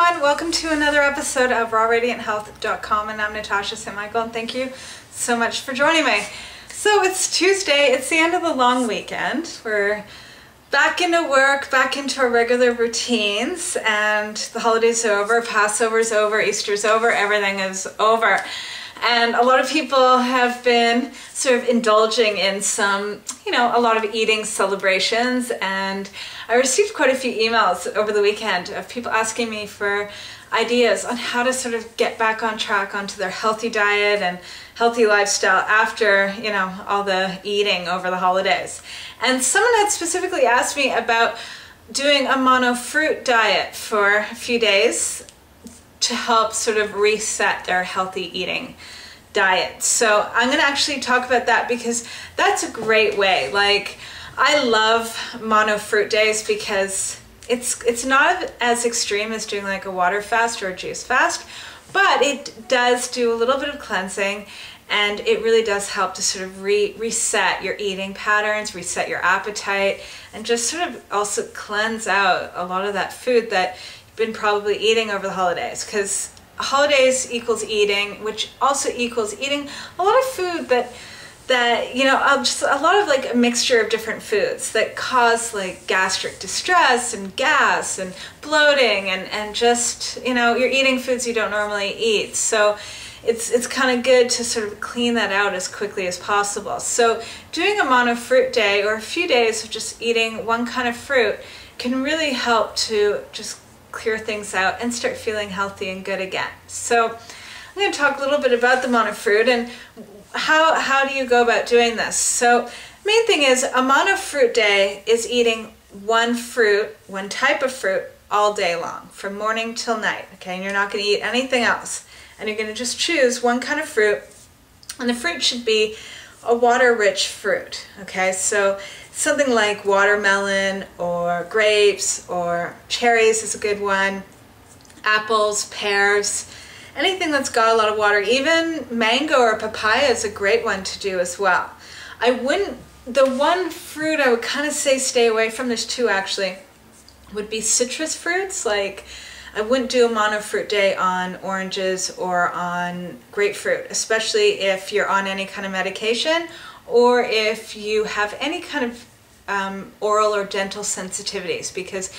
everyone, welcome to another episode of rawradianthealth.com, and I'm Natasha St. Michael, and thank you so much for joining me. So it's Tuesday, it's the end of the long weekend. We're back into work, back into our regular routines, and the holidays are over, Passover's over, Easter's over, everything is over. And a lot of people have been sort of indulging in some, a lot of eating celebrations. And I received quite a few emails over the weekend of people asking me for ideas on how to sort of get back on track onto their healthy diet and healthy lifestyle after, all the eating over the holidays. And someone had specifically asked me about doing a mono fruit diet for a few days to help sort of reset their healthy eating diet. So I'm going to actually talk about that because that's a great way. Like, I love mono fruit days because it's not as extreme as doing like a water fast or a juice fast, but it does do a little bit of cleansing, and it really does help to sort of reset your eating patterns, reset your appetite, and just sort of also cleanse out a lot of that food that been probably eating over the holidays, because holidays equals eating, which also equals eating a lot of food that just a lot of like a mixture of different foods that cause like gastric distress and gas and bloating and just you're eating foods you don't normally eat. So it's kind of good to sort of clean that out as quickly as possible. So doing a mono fruit day or a few days of just eating one kind of fruit can really help to just clear things out and start feeling healthy and good again. So I'm going to talk a little bit about the mono fruit and how do you go about doing this. So main thing is a mono fruit day is eating one fruit, one type of fruit all day long from morning till night. Okay, and you're not going to eat anything else, and you're going to just choose one kind of fruit, and the fruit should be a water-rich fruit. Okay, so something like watermelon or grapes or cherries is a good one, apples, pears, anything that's got a lot of water. Even mango or papaya is a great one to do as well. The one fruit I would kind of say stay away from, there's two actually, would be citrus fruits. Like, I wouldn't do a mono fruit day on oranges or on grapefruit, especially if you're on any kind of medication or if you have any kind of oral or dental sensitivities, because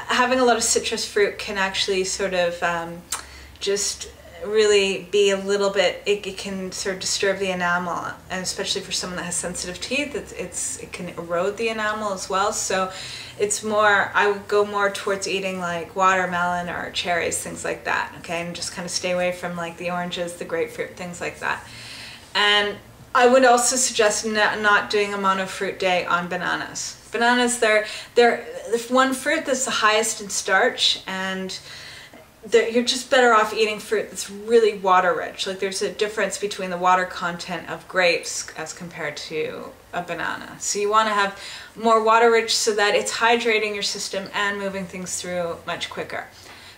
having a lot of citrus fruit can actually sort of just really be a little bit, it can sort of disturb the enamel, and especially for someone that has sensitive teeth, it can erode the enamel as well. So it's more, I would go more towards eating like watermelon or cherries, things like that, okay, and just kind of stay away from like the oranges, the grapefruit, things like that. And I would also suggest not doing a mono fruit day on bananas. Bananas, they're one fruit that's the highest in starch, and you're just better off eating fruit that's really water rich. Like, there's a difference between the water content of grapes as compared to a banana. So you want to have more water rich so that it's hydrating your system and moving things through much quicker.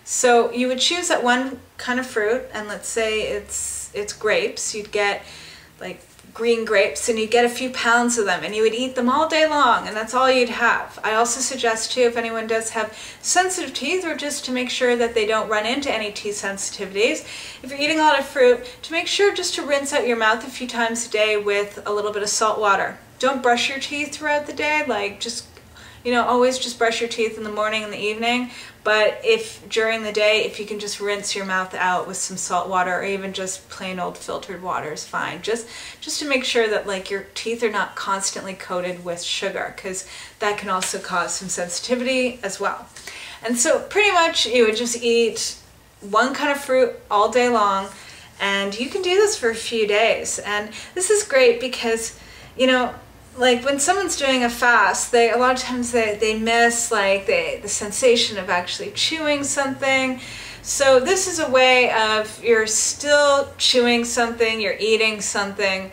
So you would choose that one kind of fruit, and let's say it's grapes. You'd get like green grapes, and you get a few pounds of them, and you would eat them all day long, and that's all you'd have. I also suggest too, if anyone does have sensitive teeth, or just to make sure that they don't run into any teeth sensitivities, if you're eating a lot of fruit, to make sure just to rinse out your mouth a few times a day with a little bit of salt water. Don't brush your teeth throughout the day, like just always just brush your teeth in the morning and the evening. But if during the day, if you can just rinse your mouth out with some salt water, or even just plain old filtered water is fine. Just to make sure that like your teeth are not constantly coated with sugar, because that can also cause some sensitivity as well. And so pretty much you would just eat one kind of fruit all day long, and you can do this for a few days. And this is great because, like when someone's doing a fast, a lot of times they miss like the sensation of actually chewing something. So this is a way of, you're still chewing something, you're eating something,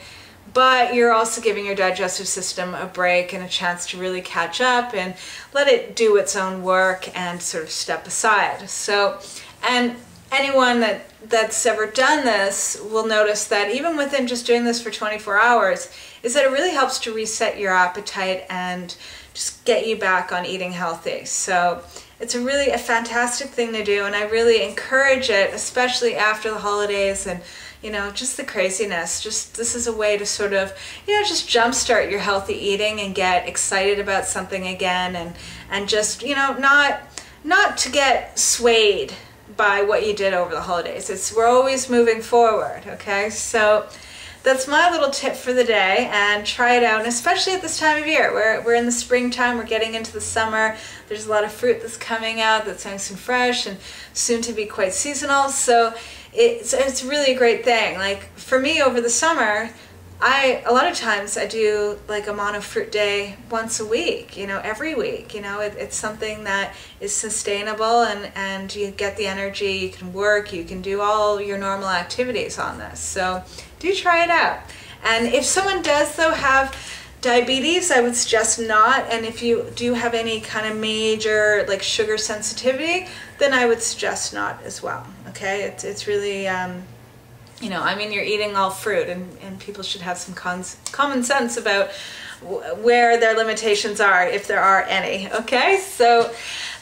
but you're also giving your digestive system a break and a chance to really catch up and let it do its own work and sort of step aside. So, and anyone that's ever done this will notice that even within just doing this for 24 hours, is that it really helps to reset your appetite and just get you back on eating healthy. So, it's really a fantastic thing to do, and I really encourage it, especially after the holidays and, you know, just the craziness. Just this is a way to sort of, you know, just jumpstart your healthy eating and get excited about something again, and just, you know, not to get swayed by what you did over the holidays. We're always moving forward, okay? So that's my little tip for the day, and try it out. And especially at this time of year, we're in the springtime, we're getting into the summer. There's a lot of fruit that's coming out that's nice and fresh and soon to be quite seasonal. So it's really a great thing. Like for me over the summer, a lot of times I do like a mono fruit day once a week, you know, every week. You know, it's something that is sustainable, and you get the energy, you can work, you can do all your normal activities on this. So do try it out. And if someone does though have diabetes, I would suggest not. And if you do have any kind of major like sugar sensitivity, then I would suggest not as well. Okay, it's really you know, I mean, you're eating all fruit, and people should have some common sense about where their limitations are, if there are any, okay? So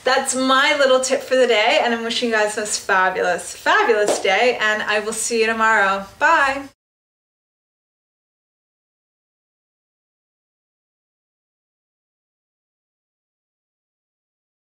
that's my little tip for the day, and I'm wishing you guys this fabulous, fabulous day, and I will see you tomorrow. Bye!